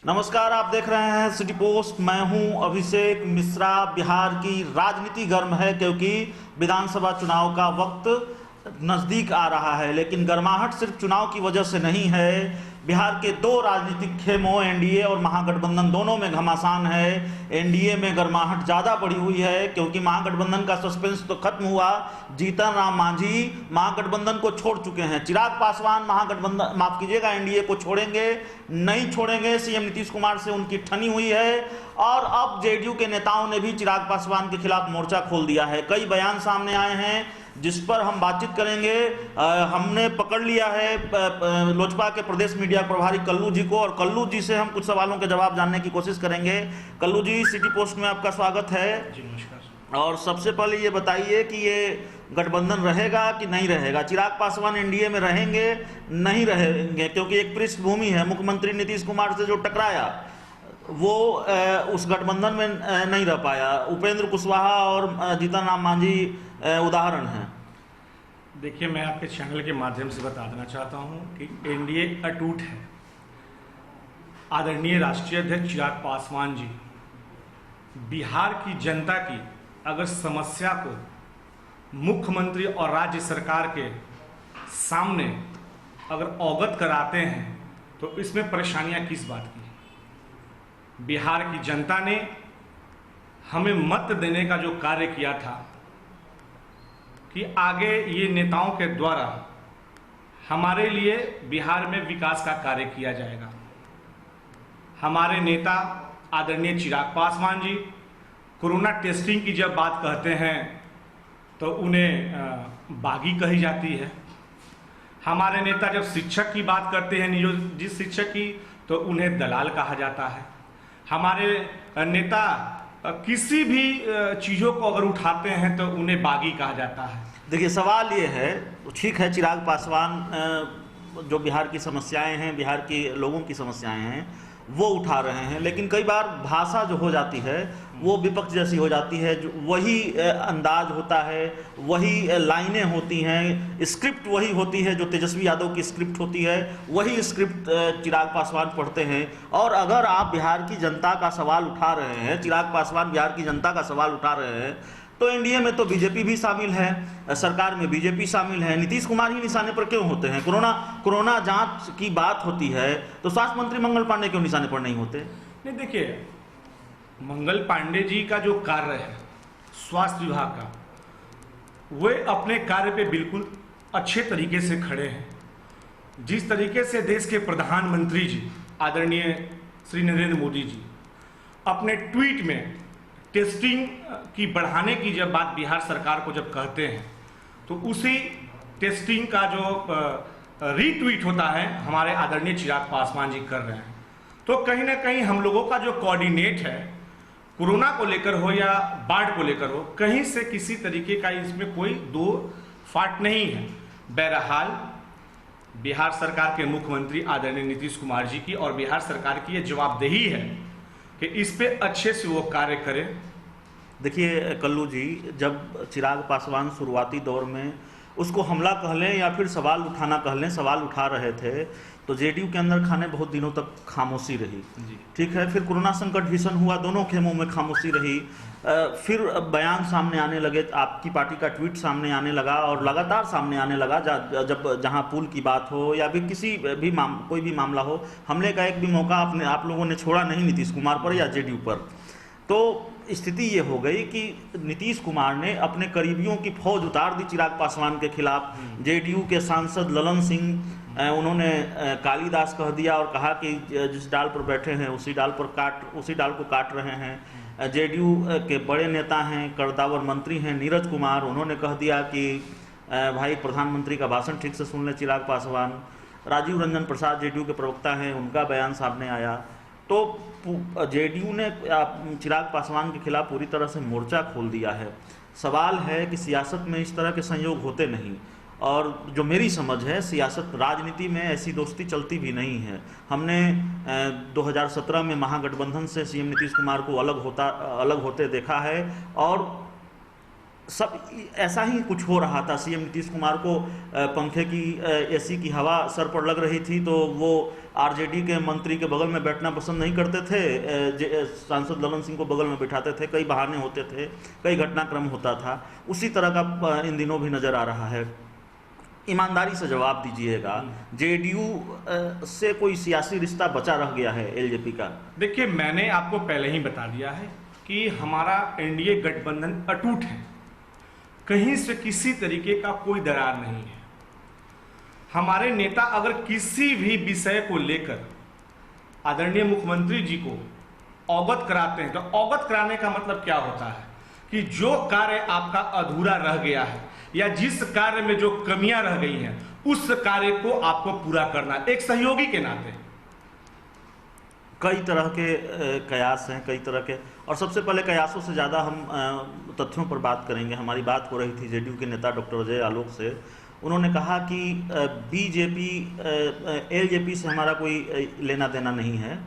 नमस्कार, आप देख रहे हैं सिटी पोस्ट। मैं हूं अभिषेक मिश्रा। बिहार की राजनीति गर्म है क्योंकि विधानसभा चुनाव का वक्त नज़दीक आ रहा है, लेकिन गर्माहट सिर्फ चुनाव की वजह से नहीं है। बिहार के दो राजनीतिक खेमों एनडीए और महागठबंधन दोनों में घमासान है। एनडीए में गर्माहट ज़्यादा बढ़ी हुई है क्योंकि महागठबंधन का सस्पेंस तो खत्म हुआ। जीतन राम मांझी महागठबंधन को छोड़ चुके हैं। चिराग पासवान महागठबंधन, माफ कीजिएगा, एनडीए को छोड़ेंगे, नहीं छोड़ेंगे। सीएम नीतीश कुमार से उनकी ठनी हुई है और अब जेडीयू के नेताओं ने भी चिराग पासवान के खिलाफ मोर्चा खोल दिया है। कई बयान सामने आए हैं जिस पर हम बातचीत करेंगे। हमने पकड़ लिया है लोजपा के प्रदेश मीडिया प्रभारी कल्लू जी को, और कल्लू जी से हम कुछ सवालों के जवाब जानने की कोशिश करेंगे। कल्लू जी, सिटी पोस्ट में आपका स्वागत है। जी नमस्कार। और सबसे पहले ये बताइए कि ये गठबंधन रहेगा कि नहीं रहेगा? चिराग पासवान एनडीए में रहेंगे, नहीं रहेंगे? क्योंकि एक पृष्ठभूमि है, मुख्यमंत्री नीतीश कुमार से जो टकराया वो उस गठबंधन में नहीं रह पाया। उपेंद्र कुशवाहा और जीतन राम मांझी उदाहरण हैं। देखिए, मैं आपके चैनल के माध्यम से बता देना चाहता हूं कि एनडीए अटूट है। आदरणीय राष्ट्रीय अध्यक्ष चिराग पासवान जी बिहार की जनता की अगर समस्या को मुख्यमंत्री और राज्य सरकार के सामने अगर अवगत कराते हैं तो इसमें परेशानियां किस बात की? बिहार की जनता ने हमें मत देने का जो कार्य किया था कि आगे ये नेताओं के द्वारा हमारे लिए बिहार में विकास का कार्य किया जाएगा। हमारे नेता आदरणीय चिराग पासवान जी कोरोना टेस्टिंग की जब बात कहते हैं तो उन्हें बागी कही जाती है। हमारे नेता जब शिक्षक की बात करते हैं, नियोजित शिक्षक की, तो उन्हें दलाल कहा जाता है। हमारे नेता किसी भी चीज़ों को अगर उठाते हैं तो उन्हें बागी कहा जाता है। देखिए, सवाल ये है, ठीक है, चिराग पासवान जो बिहार की समस्याएं हैं, बिहार के लोगों की समस्याएं हैं, वो उठा रहे हैं, लेकिन कई बार भाषा जो हो जाती है वो विपक्ष जैसी हो जाती है। जो वही अंदाज होता है, वही लाइनें होती हैं, स्क्रिप्ट वही होती है जो तेजस्वी यादव की स्क्रिप्ट होती है, वही स्क्रिप्ट चिराग पासवान पढ़ते हैं। और अगर आप बिहार की जनता का सवाल उठा रहे हैं, चिराग पासवान बिहार की जनता का सवाल उठा रहे हैं, तो एनडीए में तो बीजेपी भी शामिल है, सरकार में बीजेपी शामिल है। नीतीश कुमार ही निशाने पर क्यों होते हैं? कोरोना जांच की बात होती है तो स्वास्थ्य मंत्री मंगल पांडे क्यों निशाने पर नहीं होते? नहीं, देखिए, मंगल पांडे जी का जो कार्य है स्वास्थ्य विभाग का, वे अपने कार्य पे बिल्कुल अच्छे तरीके से खड़े हैं। जिस तरीके से देश के प्रधानमंत्री जी आदरणीय श्री नरेंद्र मोदी जी अपने ट्वीट में टेस्टिंग की बढ़ाने की जब बात बिहार सरकार को जब कहते हैं तो उसी टेस्टिंग का जो रीट्वीट होता है हमारे आदरणीय चिराग पासवान जी कर रहे हैं। तो कहीं ना कहीं हम लोगों का जो कोऑर्डिनेट है, कोरोना को लेकर हो या बाढ़ को लेकर हो, कहीं से किसी तरीके का इसमें कोई दो फाट नहीं है। बहरहाल बिहार सरकार के मुख्यमंत्री आदरणीय नीतीश कुमार जी की और बिहार सरकार की ये जवाबदेही है कि इस पे अच्छे से वो कार्य करें। देखिए कल्लू जी, जब चिराग पासवान शुरुआती दौर में, उसको हमला कह लें या फिर सवाल उठाना कह लें, सवाल उठा रहे थे तो जेडीयू के अंदर खाने बहुत दिनों तक खामोशी रही। ठीक है, फिर कोरोना संकट भीषण हुआ, दोनों खेमों में खामोशी रही। फिर बयान सामने आने लगे, आपकी पार्टी का ट्वीट सामने आने लगा और लगातार सामने आने लगा। जब जहां पुल की बात हो या फिर किसी भी कोई भी मामला हो, हमले का एक भी मौका आप लोगों ने छोड़ा नहीं नीतीश कुमार पर या जेडीयू पर। तो स्थिति ये हो गई कि नीतीश कुमार ने अपने करीबियों की फौज उतार दी चिराग पासवान के खिलाफ। जेडीयू के सांसद ललन सिंह, उन्होंने कालिदास कह दिया और कहा कि जिस डाल पर बैठे हैं उसी डाल को काट रहे हैं। जेडीयू के बड़े नेता हैं, कद्दावर मंत्री हैं नीरज कुमार, उन्होंने कह दिया कि भाई प्रधानमंत्री का भाषण ठीक से सुन ले चिराग पासवान। राजीव रंजन प्रसाद जेडीयू के प्रवक्ता हैं, उनका बयान सामने आया। तो जेडीयू ने चिराग पासवान के खिलाफ पूरी तरह से मोर्चा खोल दिया है। सवाल है कि सियासत में इस तरह के संयोग होते नहीं, और जो मेरी समझ है, सियासत राजनीति में ऐसी दोस्ती चलती भी नहीं है। हमने 2017 में महागठबंधन से सीएम नीतीश कुमार को अलग होते देखा है, और सब ऐसा ही कुछ हो रहा था। सीएम नीतीश कुमार को पंखे की एसी की हवा सर पर लग रही थी तो वो आरजेडी के मंत्री के बगल में बैठना पसंद नहीं करते थे, सांसद ललन सिंह को बगल में बिठाते थे, कई बहाने होते थे, कई घटनाक्रम होता था। उसी तरह का इन दिनों भी नज़र आ रहा है। ईमानदारी से जवाब दीजिएगा, जेडीयू से कोई सियासी रिश्ता बचा रह गया है एलजेपी का? देखिए, मैंने आपको पहले ही बता दिया है कि हमारा एनडीए गठबंधन अटूट है, कहीं से किसी तरीके का कोई दरार नहीं है। हमारे नेता अगर किसी भी विषय को लेकर आदरणीय मुख्यमंत्री जी को अवगत कराते हैं तो अवगत कराने का मतलब क्या होता है कि जो कार्य आपका अधूरा रह गया है या जिस कार्य में जो कमियां रह गई हैं उस कार्य को आपको पूरा करना, एक सहयोगी के नाते। कई तरह के कयास हैं, कई तरह के, और सबसे पहले कयासों से ज़्यादा हम तथ्यों पर बात करेंगे। हमारी बात हो रही थी जेडीयू के नेता डॉक्टर अजय आलोक से। उन्होंने कहा कि बीजेपी एलजेपी से हमारा कोई लेना देना नहीं है,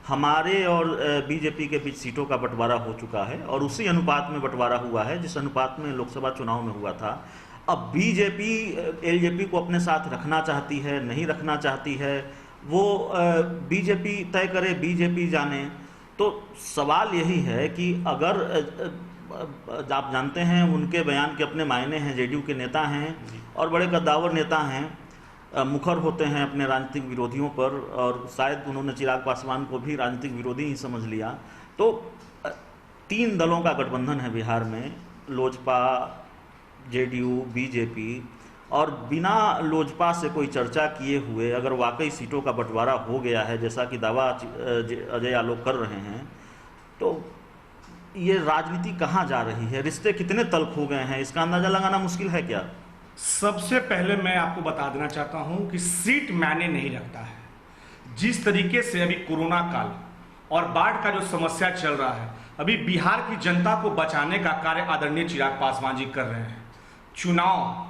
हमारे और बीजेपी के बीच सीटों का बंटवारा हो चुका है और उसी अनुपात में बंटवारा हुआ है जिस अनुपात में लोकसभा चुनाव में हुआ था। अब बीजेपी एलजेपी को अपने साथ रखना चाहती है, नहीं रखना चाहती है, वो बीजेपी तय करे, बीजेपी जाने। तो सवाल यही है कि अगर आप जानते हैं उनके बयान के अपने मायने हैं, जेडीयू के नेता हैं और बड़े कद्दावर नेता हैं, मुखर होते हैं अपने राजनीतिक विरोधियों पर, और शायद उन्होंने चिराग पासवान को भी राजनीतिक विरोधी ही समझ लिया। तो 3 दलों का गठबंधन है बिहार में, लोजपा, जेडीयू, बीजेपी, और बिना लोजपा से कोई चर्चा किए हुए अगर वाकई सीटों का बंटवारा हो गया है जैसा कि दावा अजय आलोक कर रहे हैं, तो ये राजनीति कहाँ जा रही है? रिश्ते कितने तल्ख हो गए हैं, इसका अंदाजा लगाना मुश्किल है क्या? सबसे पहले मैं आपको बता देना चाहता हूं कि सीट मायने नहीं रखता है। जिस तरीके से अभी कोरोना काल और बाढ़ का जो समस्या चल रहा है, अभी बिहार की जनता को बचाने का कार्य आदरणीय चिराग पासवान जी कर रहे हैं। चुनाव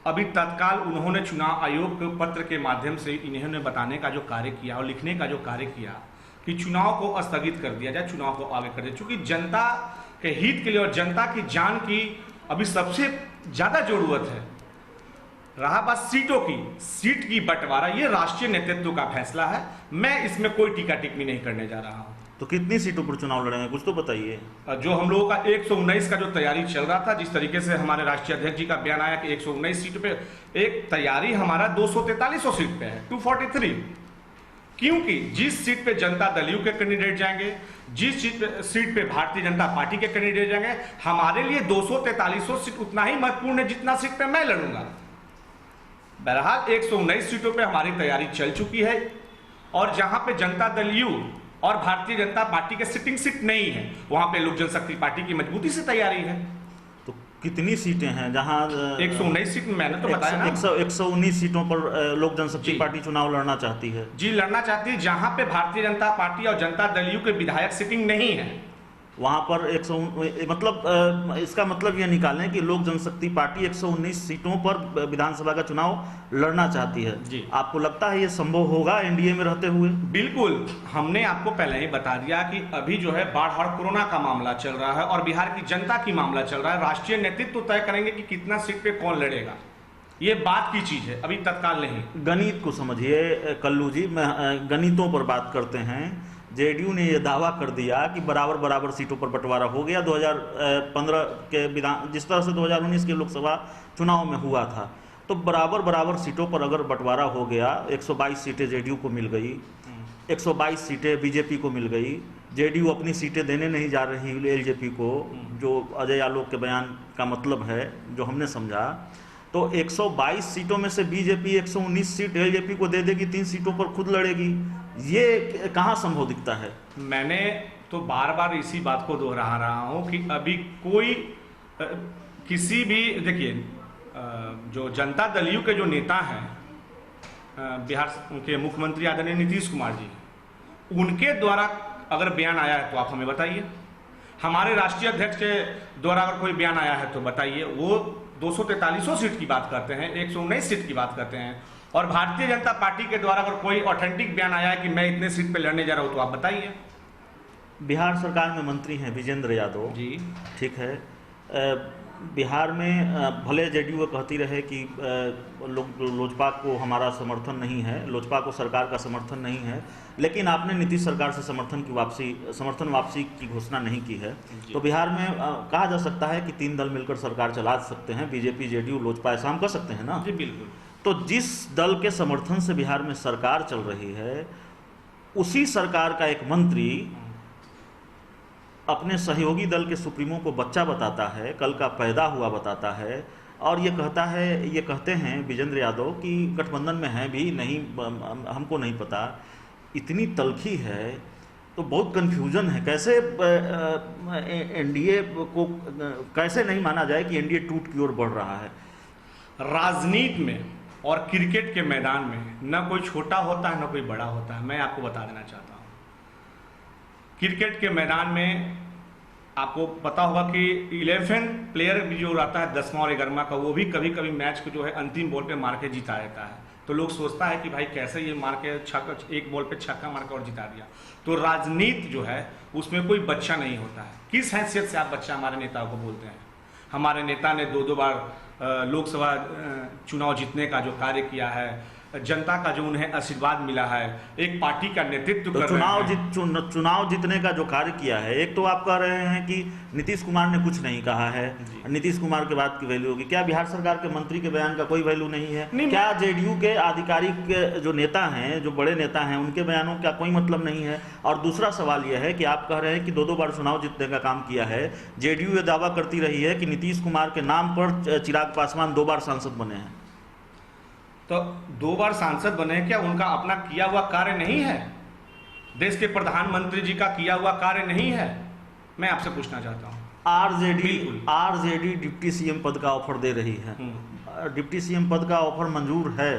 अभी तत्काल उन्होंने चुनाव आयोग के पत्र के माध्यम से इन्होंने बताने का जो कार्य किया और लिखने का जो कार्य किया कि चुनाव को स्थगित कर दिया जाए, चुनाव को आगे कर दिया, क्योंकि जनता के हित के लिए और जनता की जान की अभी सबसे ज्यादा जरूरत है। रहा बात सीटों की, सीट की बंटवारा ये राष्ट्रीय नेतृत्व का फैसला है, मैं इसमें कोई टीका टिप्पणी नहीं करने जा रहा हूं। तो कितनी सीटों पर चुनाव लड़ेंगे, कुछ तो बताइए। जो हम लोगों का 119 का जो तैयारी चल रहा था, जिस तरीके से हमारे राष्ट्रीय अध्यक्ष जी का बयान आया कि 119 सीट पे, एक तैयारी हमारा 243 सीट पे है, 243, क्योंकि जिस सीट पे जनता दल यू के कैंडिडेट जाएंगे, जिस सीट पे भारतीय जनता पार्टी के कैंडिडेट जाएंगे, हमारे लिए 243 सीट उतना ही महत्वपूर्ण है जितना सीट पे मैं लड़ूंगा। बहरहाल 119 सीटों पे हमारी तैयारी चल चुकी है, और जहां पे जनता दल यू और भारतीय जनता पार्टी के सिटिंग सीट नहीं है, वहां पे लोक जनशक्ति पार्टी की मजबूती से तैयारी है। तो कितनी सीटें हैं जहां 119 सीट? मैंने तो बताया ना, 119 सीटों पर लोक जनशक्ति पार्टी चुनाव लड़ना चाहती है। जी, लड़ना चाहती है। जहां पे भारतीय जनता पार्टी और जनता दल यू के विधायक सिटिंग नहीं है, वहां पर 100, मतलब इसका मतलब यह निकालें कि लोक जनशक्ति पार्टी 119 सीटों पर विधानसभा का चुनाव लड़ना चाहती है। जी। आपको लगता है यह संभव होगा एनडीए में रहते हुए? बिल्कुल। हमने आपको पहले ही बता दिया कि अभी जो है बाढ़ और कोरोना का मामला चल रहा है और बिहार की जनता की मामला चल रहा है। राष्ट्रीय नेतृत्व तय करेंगे कि कितना सीट पे कौन लड़ेगा, ये बात की चीज है, अभी तत्काल नहीं। गणित को समझिए कल्लू जी, गणितों पर बात करते हैं। जेडीयू ने यह दावा कर दिया कि बराबर बराबर सीटों पर बंटवारा हो गया 2015 के विधान, जिस तरह से 2019 के लोकसभा चुनाव में हुआ था, तो बराबर बराबर सीटों पर अगर बंटवारा हो गया, 122 सीटें जेडीयू को मिल गई, 122 सीटें बीजेपी को मिल गई, जेडीयू अपनी सीटें देने नहीं जा रही एलजेपी को, जो अजय आलोक के बयान का मतलब है, जो हमने समझा, तो 122 सीटों में से बीजेपी 119 सीट एलजेपी को दे देगी, 3 सीटों पर खुद लड़ेगी। ये कहाँ संभव दिखता है? मैंने तो बार बार इसी बात को दोहरा रहा हूं कि अभी कोई किसी भी, देखिए, जो जनता दल यू के जो नेता हैं बिहार के मुख्यमंत्री आदरणीय नीतीश कुमार जी, उनके द्वारा अगर बयान आया है तो आप हमें बताइए। हमारे राष्ट्रीय अध्यक्ष के द्वारा अगर कोई बयान आया है तो बताइए। वो 243 सीट की बात करते हैं, 119 सीट की बात करते हैं, और भारतीय जनता पार्टी के द्वारा अगर कोई ऑथेंटिक बयान आया है कि मैं इतने सीट पे लड़ने जा रहा हूं तो आप बताइए। बिहार सरकार में मंत्री हैं विजेंद्र यादव जी, ठीक है, बिहार में भले जेडीयू कहती रहे कि लोजपा को हमारा समर्थन नहीं है, लोजपा को सरकार का समर्थन नहीं है, लेकिन आपने नीतीश सरकार से समर्थन वापसी की घोषणा नहीं की है। तो बिहार में कहा जा सकता है कि 3 दल मिलकर सरकार चला सकते हैं, बीजेपी, जेडीयू, लोजपा, ऐसा हम कर सकते हैं ना? जी बिल्कुल। तो जिस दल के समर्थन से बिहार में सरकार चल रही है, उसी सरकार का एक मंत्री अपने सहयोगी दल के सुप्रीमो को बच्चा बताता है, कल का पैदा हुआ बताता है, और ये कहते हैं विजेंद्र यादव कि गठबंधन में हैं भी नहीं, हमको नहीं पता। इतनी तल्खी है तो बहुत कन्फ्यूजन है। कैसे एनडीए को कैसे नहीं माना जाए कि एनडीए टूट की ओर बढ़ रहा है? राजनीति में और क्रिकेट के मैदान में न कोई छोटा होता है न कोई बड़ा होता है। मैं आपको बता देना चाहता हूँ, क्रिकेट के मैदान में आपको पता होगा कि 11 प्लेयर भी जो रहता है 10वां और 11वां का, वो भी कभी कभी मैच को जो है अंतिम बॉल पे मार के जिता देता है। तो लोग सोचता है कि भाई कैसे ये मार के एक बॉल पे छक्का मार के और जिता दिया। तो राजनीति जो है उसमें कोई बच्चा नहीं होता है। किस हैसियत से आप बच्चा हमारे नेताओं को बोलते हैं? हमारे नेता ने 2 बार लोकसभा चुनाव जीतने का जो कार्य किया है, जनता का जो उन्हें आशीर्वाद मिला है, एक पार्टी का नेतृत्व कर रहे हैं। चुनाव जीतने का जो कार्य किया है, एक तो आप कह रहे हैं कि नीतीश कुमार ने कुछ नहीं कहा है, नीतीश कुमार के बाद की वैल्यू होगी। क्या बिहार सरकार के मंत्री के बयान का कोई वैल्यू नहीं है? क्या जेडीयू के आधिकारिक जो नेता हैं, जो बड़े नेता हैं, उनके बयानों का कोई मतलब नहीं है? और दूसरा सवाल यह है कि आप कह रहे हैं कि 2 बार चुनाव जीतने का काम किया है। जेडीयू ये दावा करती रही है कि नीतीश कुमार के नाम पर चिराग पासवान 2 बार सांसद बने हैं। तो 2 बार सांसद बने, क्या उनका अपना किया हुआ कार्य नहीं है? देश के प्रधानमंत्री जी का किया हुआ कार्य नहीं है? मैं आपसे पूछना चाहता हूं। आरजेडी डिप्टी सीएम पद का ऑफर दे रही है, डिप्टी सीएम पद का ऑफर मंजूर है।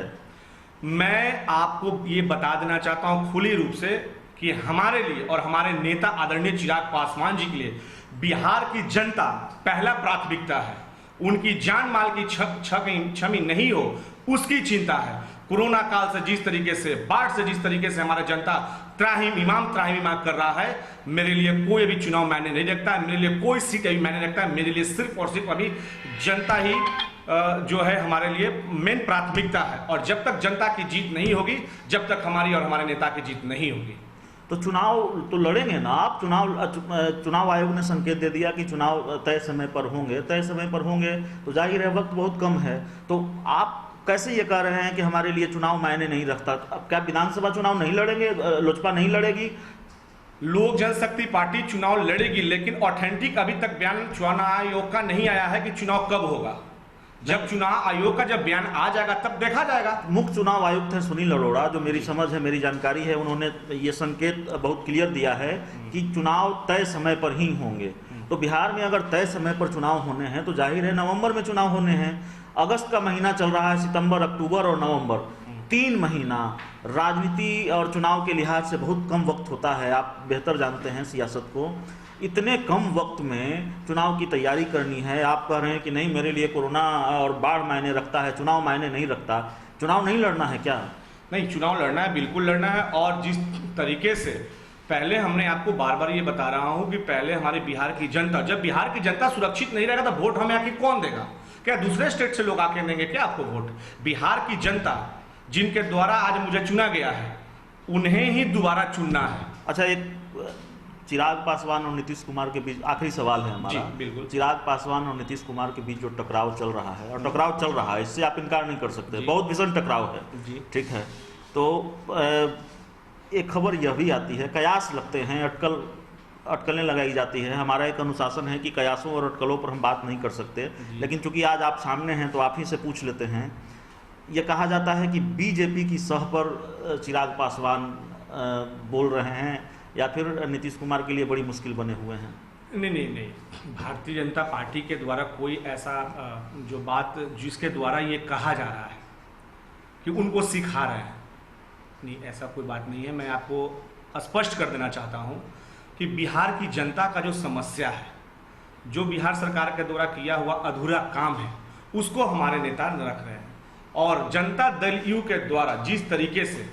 मैं आपको ये बता देना चाहता हूं खुली रूप से कि हमारे लिए और हमारे नेता आदरणीय चिराग पासवान जी के लिए बिहार की जनता पहला प्राथमिकता है। उनकी जान माल की क्षति नहीं हो, उसकी चिंता है। कोरोना काल से जिस तरीके से, बाढ़ से जिस तरीके से हमारा जनता त्राहिमाम कर रहा है, मेरे लिए कोई अभी चुनाव मायने नहीं रखता है, मेरे लिए कोई सीट अभी मायने रखता है। मेरे लिए सिर्फ और सिर्फ अभी जनता ही जो है हमारे लिए मेन प्राथमिकता है। और जब तक जनता की जीत नहीं होगी, जब तक हमारी और हमारे नेता की जीत नहीं होगी। तो चुनाव तो लड़ेंगे ना आप? चुनाव आयोग ने संकेत दे दिया कि चुनाव तय समय पर होंगे, तो जाहिर है वक्त बहुत कम है। तो आप कैसे ये कह रहे हैं कि हमारे लिए चुनाव मायने नहीं रखता? अब क्या विधानसभा चुनाव नहीं लड़ेंगे? लोजपा नहीं लड़ेगी? लोक जनशक्ति पार्टी चुनाव लड़ेगी, लेकिन ऑथेंटिक अभी तक बयान चुनाव आयोग का नहीं आया है कि चुनाव कब होगा। जब चुनाव आयोग का जब बयान आ जाएगा तब देखा जाएगा। मुख्य चुनाव आयुक्त है सुनील अरोड़ा, जो मेरी समझ है, मेरी जानकारी है, उन्होंने ये संकेत बहुत क्लियर दिया है कि चुनाव तय समय पर ही होंगे। तो बिहार में अगर तय समय पर चुनाव होने हैं तो जाहिर है नवंबर में चुनाव होने हैं। अगस्त का महीना चल रहा है, सितंबर, अक्टूबर और नवंबर, 3 महीना राजनीति और चुनाव के लिहाज से बहुत कम वक्त होता है। आप बेहतर जानते हैं सियासत को। इतने कम वक्त में चुनाव की तैयारी करनी है। आप कह रहे हैं कि नहीं, मेरे लिए कोरोना और बाढ़ मायने रखता है, चुनाव मायने नहीं रखता। चुनाव नहीं लड़ना है क्या? नहीं, चुनाव लड़ना है, बिल्कुल लड़ना है। और जिस तरीके से पहले हमने आपको बार बार ये बता रहा हूँ कि पहले हमारे बिहार की जनता, जब बिहार की जनता सुरक्षित नहीं रहेगा तो वोट हमें आके कौन देगा? क्या दूसरे स्टेट से लोग आके देंगे क्या आपको वोट? बिहार की जनता जिनके द्वारा आज मुझे चुना गया है, उन्हें ही दोबारा चुनना है। अच्छा, एक चिराग पासवान और नीतीश कुमार के बीच आखिरी सवाल है हमारा। बिल्कुल। चिराग पासवान और नीतीश कुमार के बीच जो टकराव चल रहा है, और टकराव चल रहा है, इससे आप इनकार नहीं कर सकते, बहुत भीषण टकराव है जी, ठीक है। तो एक खबर यह भी आती है, कयास लगते हैं, अटकलें लगाई जाती है। हमारा एक अनुशासन है कि कयासों और अटकलों पर हम बात नहीं कर सकते, लेकिन चूंकि आज आप सामने हैं तो आप ही से पूछ लेते हैं। यह कहा जाता है कि बीजेपी की सह पर चिराग पासवान बोल रहे हैं, या फिर नीतीश कुमार के लिए बड़ी मुश्किल बने हुए हैं? नहीं, भारतीय जनता पार्टी के द्वारा कोई ऐसा जो बात जिसके द्वारा ये कहा जा रहा है कि उनको सिखा रहे हैं, नहीं, ऐसा कोई बात नहीं है। मैं आपको स्पष्ट कर देना चाहता हूँ कि बिहार की जनता का जो समस्या है, जो बिहार सरकार के द्वारा किया हुआ अधूरा काम है, उसको हमारे नेता रख रहे हैं। और जनता दल यू के द्वारा जिस तरीके से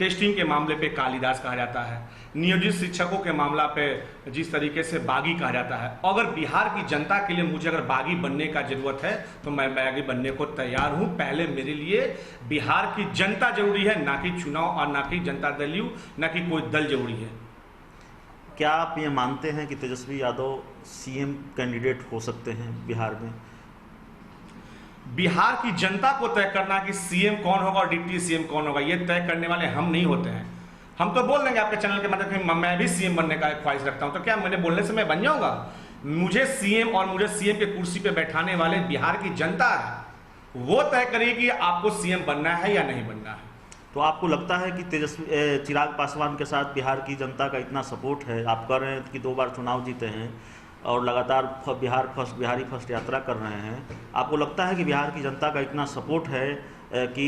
टेस्टिंग के मामले पे कालिदास कहा जाता है, नियोजित शिक्षकों के मामला पे जिस तरीके से बागी कहा जाता है। अगर बिहार की जनता के लिए मुझे अगर बागी बनने का जरूरत है तो मैं बागी बनने को तैयार हूं। पहले मेरे लिए बिहार की जनता जरूरी है, ना कि चुनाव और ना कि जनता दल यू, ना कि कोई दल जरूरी है। क्या आप ये मानते हैं कि तेजस्वी यादव सीएम कैंडिडेट हो सकते हैं बिहार में? बिहार की जनता को तय करना कि सीएम कौन होगा और डिप्टी सीएम कौन होगा, ये तय करने वाले हम नहीं होते हैं। हम तो बोल देंगे आपके चैनल के माध्यम से मैं भी सीएम बनने का ख्वाहिश रखता हूं, तो क्या मैंने बोलने से मैं बन जाऊंगा? मुझे सीएम और मुझे सीएम के कुर्सी पे बैठाने वाले बिहार की जनता है, वो तय करेगी कि आपको सीएम बनना है या नहीं बनना है। तो आपको लगता है कि तेजस्वी चिराग पासवान के साथ बिहार की जनता का इतना सपोर्ट है? आप कह रहे हैं कि 2 बार चुनाव जीते हैं और लगातार बिहारी फर्स्ट यात्रा कर रहे हैं। आपको लगता है कि बिहार की जनता का इतना सपोर्ट है कि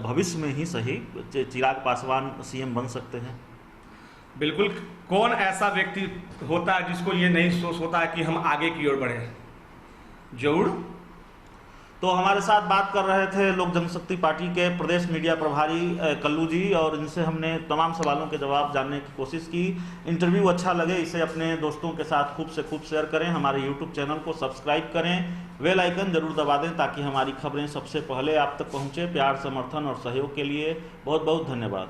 भविष्य में ही सही चिराग पासवान सीएम बन सकते हैं? बिल्कुल। कौन ऐसा व्यक्ति होता है जिसको ये नहीं सोच होता है कि हम आगे की ओर बढ़े? जरूर। तो हमारे साथ बात कर रहे थे लोक जनशक्ति पार्टी के प्रदेश मीडिया प्रभारी कल्लू जी, और इनसे हमने तमाम सवालों के जवाब जानने की कोशिश की। इंटरव्यू अच्छा लगे इसे अपने दोस्तों के साथ खूब से खूब शेयर करें, हमारे यूट्यूब चैनल को सब्सक्राइब करें, बेल आइकन जरूर दबा दें ताकि हमारी खबरें सबसे पहले आप तक पहुंचे। प्यार, समर्थन और सहयोग के लिए बहुत बहुत धन्यवाद।